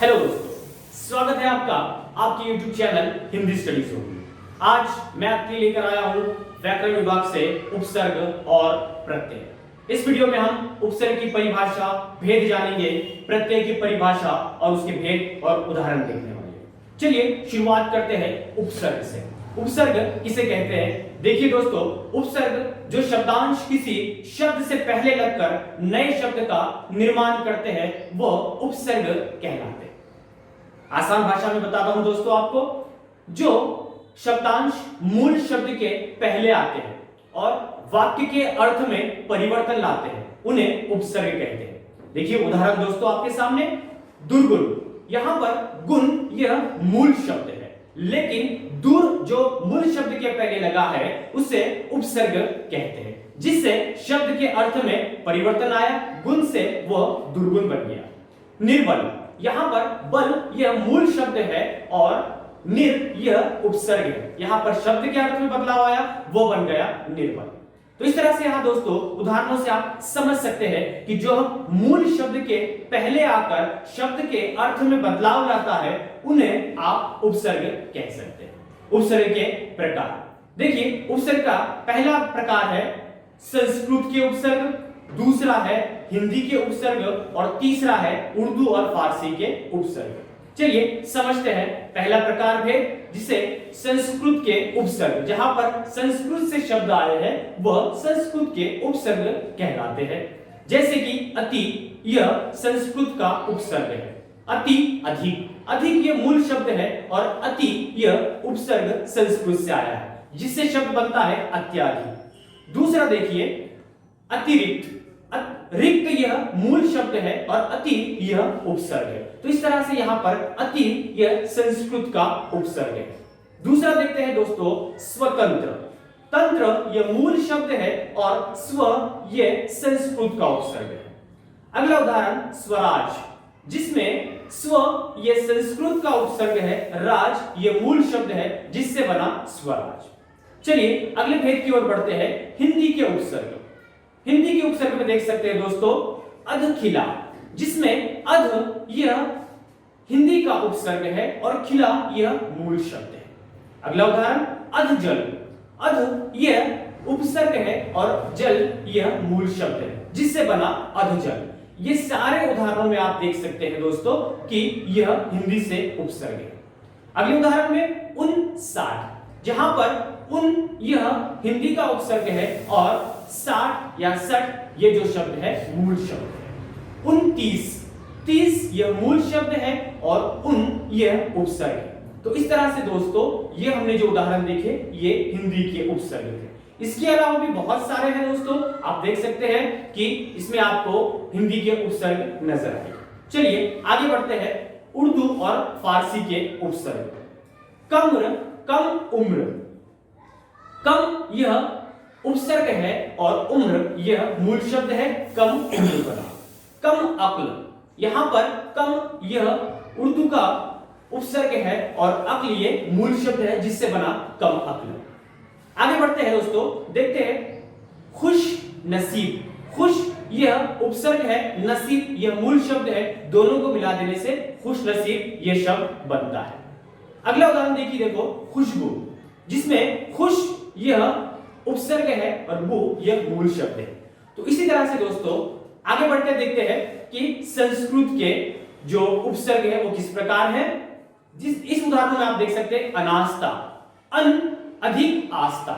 Hello दोस्तों, स्वागत है आपका आपके YouTube चैनल हिंदी स्टडीज में। आज मैं आपके लिए लेकर आया हूं व्याकरण विभाग से उपसर्ग और प्रत्यय। इस वीडियो में हम उपसर्ग की परिभाषा, भेद जानेंगे, प्रत्यय की परिभाषा और उसके भेद और उदाहरण देखने वाले हैं। चलिए शुरुआत करते हैं उपसर्ग से। उपसर्ग किसे कहते हैं? देखिए दोस्तों, उपसर्ग जो शब्दांश किसी शब्द से पहले लगकर नए शब्द का निर्माण करते हैं वो उपसर्ग कहलाते हैं। आसान भाषा में बताता हूं दोस्तों आपको, जो शब्दांश मूल शब्द के पहले आते हैं और वाक्य के अर्थ में परिवर्तन लाते हैं उन्हें उपसर्ग कहते हैं। देखिए उदाहरण दोस्तों आपके सामने, दुर्गुण। यहां पर गुण यह मूल शब्द है, लेकिन दूर जो मूल शब्द के पहले लगा है उसे उपसर्ग कहते हैं, जिससे शब्द के अर्थ में परिवर्तन आया, गुण से वह दुर्गुण बन गया। निर्बल, यहां पर बल यह मूल शब्द है और निर यह उपसर्ग है। यहां पर शब्द के अर्थ में बदलाव आया, वो बन गया निर्बल। तो इस तरह से यहां दोस्तों उदाहरणों से आप समझ सकते हैं कि जो मूल शब्द के पहले आकर शब्द के अर्थ में बदलाव लाता है उन्हें आप उपसर्ग कह सकते हैं। उपसर्ग के प्रकार देखिए, उपसर्ग का पहला प्रकार है संस्कृत के उपसर्ग, दूसरा है हिंदी के उपसर्ग और तीसरा है उर्दू और फारसी के उपसर्ग। चलिए समझते हैं पहला प्रकार भेद, जिसे संस्कृत के उपसर्ग। जहां पर संस्कृत से शब्द आए हैं वह संस्कृत के उपसर्ग कहलाते हैं। जैसे कि अति, यह संस्कृत का उपसर्ग है। अति, अधिक। अधिक यह मूल शब्द है और अति यह उपसर्ग संस्कृत से आया है, जिससे शब्द बनता है अत्याधिक। दूसरा देखिए अतिरिक्त। रिक्त यह मूल शब्द है और अति यह उपसर्ग है। तो इस तरह से यहां पर अति यह संस्कृत का उपसर्ग है। दूसरा देखते हैं दोस्तों स्वतंत्र। तंत्र यह मूल शब्द है और स्व यह संस्कृत का उपसर्ग है। अगला उदाहरण स्वराज, जिसमें स्व यह संस्कृत का उपसर्ग है, राज यह मूल शब्द है जिससे बना स्वराज। चलिए अगले भेद की ओर बढ़ते हैं, हिंदी के उपसर्ग। हिंदी के उपसर्ग में देख सकते हैं दोस्तों अधखिला, जिसमें अध यह हिंदी का उपसर्ग है और खिला यह मूल शब्द है। अगला उदाहरण अधजल। अध यह उपसर्ग है और जल यह मूल शब्द है जिससे बना अधजल। ये सारे उदाहरणों में आप देख सकते हैं दोस्तों कि यह हिंदी से उपसर्ग है। अगले उदाहरण में 59, जहां पर उन यह हिंदी का उपसर्ग है और 60 या 60 ये जो शब्द है मूल शब्द है। 29, 30 यह मूल शब्द है और उन यह उपसर्ग है। तो इस तरह से दोस्तों ये हमने जो उदाहरण देखे ये हिंदी के उपसर्ग थे। इसके अलावा भी बहुत सारे हैं दोस्तों, आप देख सकते हैं कि इसमें आपको हिंदी के उपसर्ग नजर आए। चलिए आगे बढ़ते हैं उर्दू और फारसी के उपसर्ग। कम्र, कम उम्र। कम यह उपसर्ग है और उम्र यह मूल शब्द है, कम उम्र बना। कम अक्ल, यहां पर कम यह उर्दू का उपसर्ग है और अक्ल ये मूल शब्द है जिससे बना कम अक्ल। आगे बढ़ते हैं दोस्तों, देखते हैं खुश नसीब। खुश यह उपसर्ग है, नसीब यह मूल शब्द है, दोनों को मिला देने से खुश नसीब यह शब्द बनता है। अगला उदाहरण देखिए, देखो खुशबू, जिसमें खुश यह उपसर्ग है और बू यह मूल शब्द है। तो इसी तरह से दोस्तों आगे बढ़ते देखते हैं कि संस्कृत के जो उपसर्ग है वो किस प्रकार है। इस उदाहरण में आप देख सकते हैं अनास्था। अन अधिक आस्था।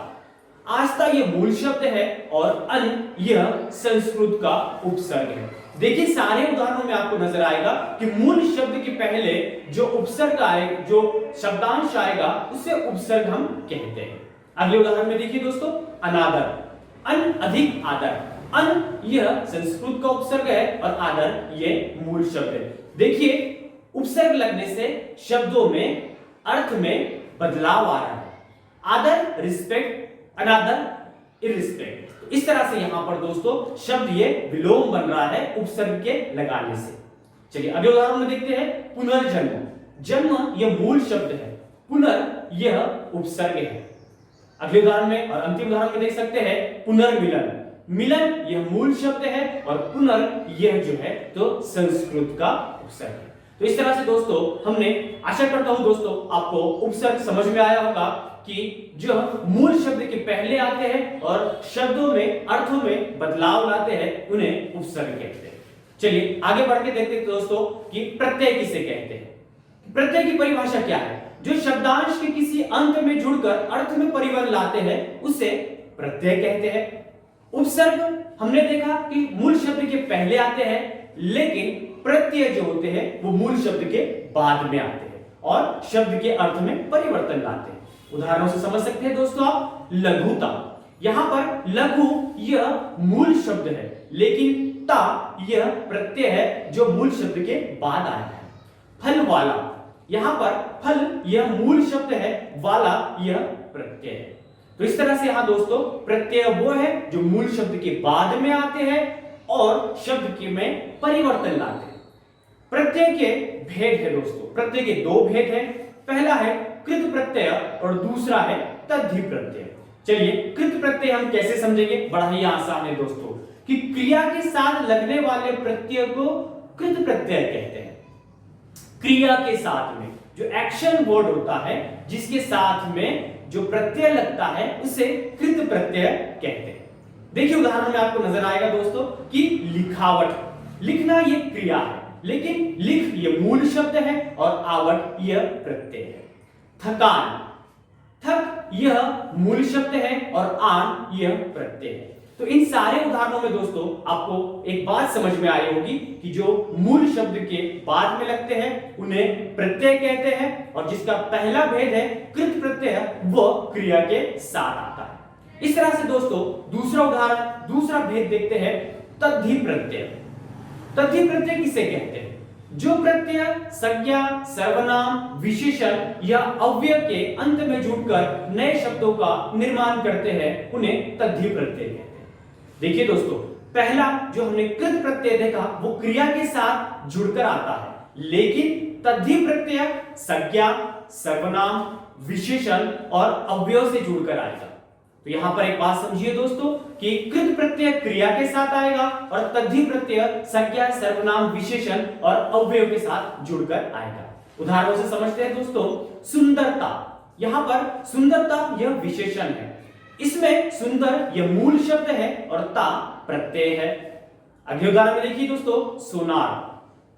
आस्था यह मूल शब्द है और अन यह संस्कृत का उपसर्ग है। देखिए सारे उदाहरणों में आपको नजर आएगा कि मूल शब्द के पहले जो उपसर्ग आएगा, जो शब्दांश आएगा उसे उपसर्ग हम कहते हैं। अगले उदाहरण में देखिए दोस्तों अनादर। अन अधिक आदर। अन यह संस्कृत का उपसर्ग है और आदर यह मूल शब्द है। देखिए उपसर्ग लगने से शब्दों में अर्थ में बदलाव आ रहा है। आदर रिस्पेक्ट, अनादर इररिस्पेक्ट। इस तरह से यहां पर दोस्तों शब्द ये विलोम बन रहा है उपसर्ग के लगाने से। चलिए अगले उदाहरण में देखते हैं पुनर्जन्म। जन्म यह मूल शब्द है, पुनर् यह उपसर्ग है। अगले उदाहरण में और अंतिम उदाहरण में देख सकते हैं पुनर्मिलन। मिलन यह मूल शब्द है और पुनर् यह जो है तो संस्कृत का उपसर्ग है। तो इस तरह से दोस्तों हमने, आशा करता हूं दोस्तों आपको उपसर्ग समझ में आया होगा कि जो मूल शब्द के पहले आते हैं और शब्दों में अर्थों में बदलाव लाते हैं उन्हें उपसर्ग कहते हैं। चलिए आगे बढ़ के देखते हैं दोस्तों कि प्रत्यय किसे कहते हैं। प्रत्यय की परिभाषा क्या है? जो शब्दांश के किसी अंत में जुड़कर अर्थ में परिवर्तन लाते हैं उसे प्रत्यय कहते हैं। उपसर्ग हमने देखा कि मूल शब्द के पहले आते हैं, लेकिन प्रत्यय जो होते हैं वो मूल शब्द के बाद में आते हैं और शब्द के अर्थ में परिवर्तन लाते हैं। उदाहरणों से समझ सकते हैं दोस्तों आप। लघुता, यहां पर लघु यह मूल शब्द है, लेकिन ता यह प्रत्यय है जो मूल शब्द के बाद आया है। फल वाला, यहां पर फल यह मूल शब्द है, वाला यह प्रत्यय है। तो इस तरह से यहां दोस्तों प्रत्यय वो है जो मूल शब्द के बाद में आते हैं और शब्द के में परिवर्तन लाते हैं। प्रत्यय के भेद है दोस्तों, प्रत्यय के दो भेद हैं। पहला है कृत प्रत्यय और दूसरा है तद्धि प्रत्यय। चलिए कृत प्रत्यय हम कैसे समझेंगे? बड़ा ही आसान है दोस्तों कि क्रिया के साथ लगने वाले प्रत्यय को कृत प्रत्यय कहते हैं। क्रिया के साथ में जो एक्शन वर्ड होता है जिसके साथ में जो प्रत्यय लगता है उसे कृत प्रत्यय कहते हैं। देखिए उदाहरण में आपको नजर आएगा दोस्तों कि लिखावट, लिखना ये क्रिया है, लेकिन लिख ये मूल शब्द है और आवट यह प्रत्यय है। थकान, थक यह मूल शब्द है और आन यह प्रत्यय है। तो इन सारे उदाहरणों में दोस्तों आपको एक बात समझ में आई होगी कि जो मूल शब्द के बाद में लगते हैं उन्हें प्रत्यय कहते हैं और जिसका पहला भेद है कृत प्रत्यय वो क्रिया के साथ आता है। इस तरह से दोस्तों दूसरा उदाहरण, दूसरा भेद देखते हैं तद्धि प्रत्यय। तद्धि प्रत्यय किसे कहते हैं? जो प्रत्यय संज्ञा, सर्वनाम, विशेषण या अव्यय के अंत में जुड़कर नए शब्दों का निर्माण करते हैं उन्हें तद्धि प्रत्यय कहते हैं। देखिए दोस्तों पहला जो हमने कृत प्रत्यय देखा वो क्रिया के साथ जुड़कर आता है, लेकिन तद्धि प्रत्यय संज्ञा, सर्वनाम, विशेषण और अव्यय से जुड़कर आएगा। तो यहां पर एक बात समझिए दोस्तों कि कृत प्रत्यय क्रिया के साथ आएगा और तद्धि प्रत्यय संज्ञा, सर्वनाम, विशेषण और अव्यय के साथ जुड़कर आएगा। उदाहरणों से समझते हैं दोस्तों। सुंदरता, यहां पर सुंदरता यह विशेषण है, इसमें सुंदर यह मूल शब्द है और ता प्रत्यय है। अगले उदाहरण में देखिए दोस्तों सोनार,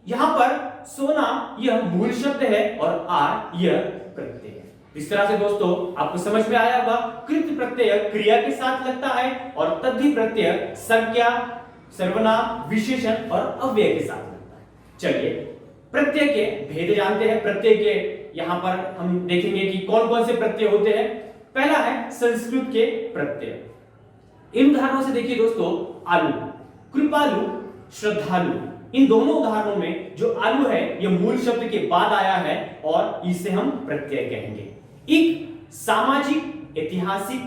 यहां पर सोना यह मूल शब्द है और आर यह प्रत्यय है। इस तरह से दोस्तों आपको समझ में आया होगा कृत प्रत्यय क्रिया के साथ लगता है और तद्धि प्रत्यय संज्ञा, सर्वनाम, विशेषण और अव्यय के साथ लगता है। चलिए प्रत्यय के भेद जानते हैं। प्रत्यय के यहां पर हम देखेंगे कि कौन कौन से प्रत्यय होते हैं। पहला है संस्कृत के प्रत्यय। इन उदाहरणों से देखिए दोस्तों आलू, कृपालु, श्रद्धालु, इन दोनों उदाहरणों में जो आलू है यह मूल शब्द के बाद आया है और इसे हम प्रत्यय कहेंगे। इक सामाजिक, ऐतिहासिक,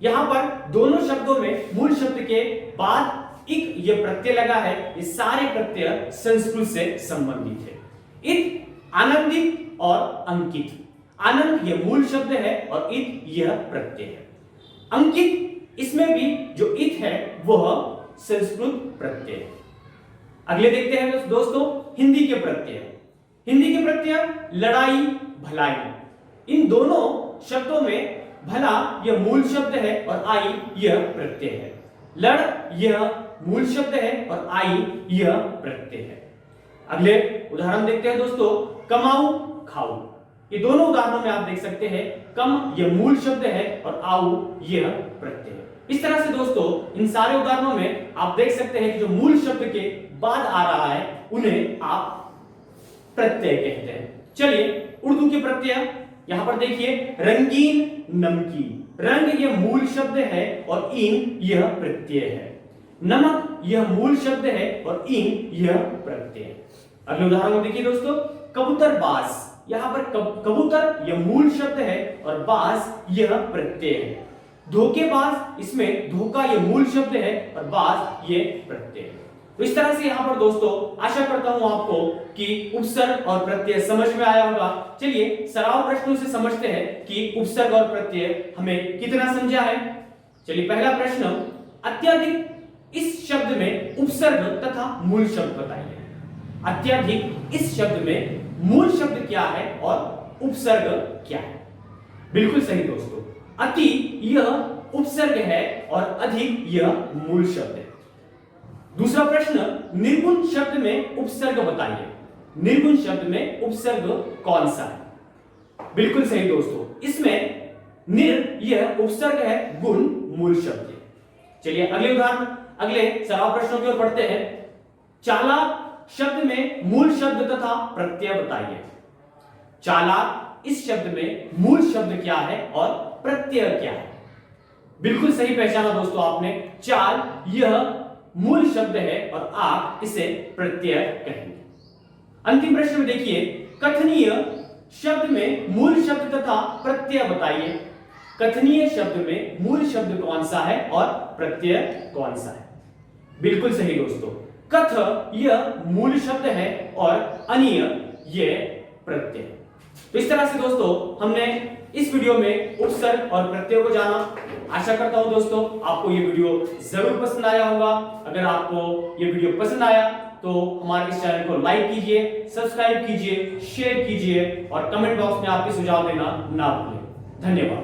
यहां पर दोनों शब्दों में मूल शब्द के बाद इक यह प्रत्यय लगा है। ये सारे प्रत्यय संस्कृत से संबंधित है। इत आनंदित और अंकित, आनंद यह मूल शब्द है और इत यह प्रत्यय है। अंकित, इसमें भी जो इत है वह संस्कृत प्रत्यय है। अगले देखते हैं दोस्तों हिंदी के प्रत्यय। हिंदी के प्रत्यय लड़ाई, भलाई, इन दोनों शब्दों में भला यह मूल शब्द है और आई यह प्रत्यय है। लड़ यह मूल शब्द है और आई यह प्रत्यय है। अगले उदाहरण देखते हैं दोस्तों कमाऊ, खाऊ, ये दोनों उदाहरणों में आप देख सकते हैं कम यह मूल शब्द है और आऊ यह प्रत्यय है। इस तरह से दोस्तों इन सारे उदाहरणों में आप देख सकते हैं कि जो मूल शब्द के बाद आ रहा है उन्हें आप प्रत्यय कहते हैं। चलिए उर्दू के प्रत्यय यहां पर देखिए रंगीन, नमकीन, रंग यह मूल शब्द है और इन यह प्रत्यय है। नमक यह मूल शब्द है और इन यह प्रत्यय है। अगले उदाहरण देखिए दोस्तों कबूतरबाज, यहां पर कबूतर यह मूल शब्द है और बाज यह प्रत्यय है। धोखेबाज, इसमें धोखा यह मूल शब्द है और बाज ये प्रत्यय है। तो इस तरह से यहां पर दोस्तों आशा करता हूं आपको कि उपसर्ग और प्रत्यय समझ में आया होगा। चलिए सराव प्रश्नों से समझते हैं कि उपसर्ग और प्रत्यय हमें कितना समझा है। चलिए पहला प्रश्न, अत्यधिक इस शब्द में उपसर्ग तथा मूल शब्द बताइए। अत्यधिक इस शब्द में मूल शब्द क्या है और उपसर्ग क्या है? बिल्कुल सही दोस्तों, अति यह उपसर्ग है और अधिक यह मूल शब्द है। दूसरा प्रश्न, निर्गुण शब्द में उपसर्ग बताइए। निर्गुण शब्द में उपसर्ग कौन सा है? बिल्कुल सही दोस्तों, इसमें निर यह उपसर्ग है, गुण मूल शब्द है। चलिए अगले उदाहरण, अगले सवाल प्रश्नों की ओर बढ़ते हैं। चालाक शब्द में मूल शब्द तथा प्रत्यय बताइए। चालाक इस शब्द में मूल शब्द क्या है और प्रत्यय क्या है? बिल्कुल सही पहचाना दोस्तों आपने, चाल यह मूल शब्द है और आप इसे प्रत्यय कहेंगे। अंतिम प्रश्न में देखिए, कथनीय शब्द में मूल शब्द तथा प्रत्यय बताइए। कथनीय शब्द में मूल शब्द कौन सा है और प्रत्यय कौन सा है? बिल्कुल सही दोस्तों, कथ यह मूल शब्द है और अनीय यह प्रत्यय। तो इस तरह से दोस्तों हमने इस वीडियो में उपसर्ग और प्रत्यय को जाना। आशा करता हूं दोस्तों आपको ये वीडियो जरूर पसंद आया होगा। अगर आपको ये वीडियो पसंद आया तो हमारे इस चैनल को लाइक कीजिए, सब्सक्राइब कीजिए, शेयर कीजिए और कमेंट बॉक्स में आपके सुझाव देना ना भूलें। धन्यवाद।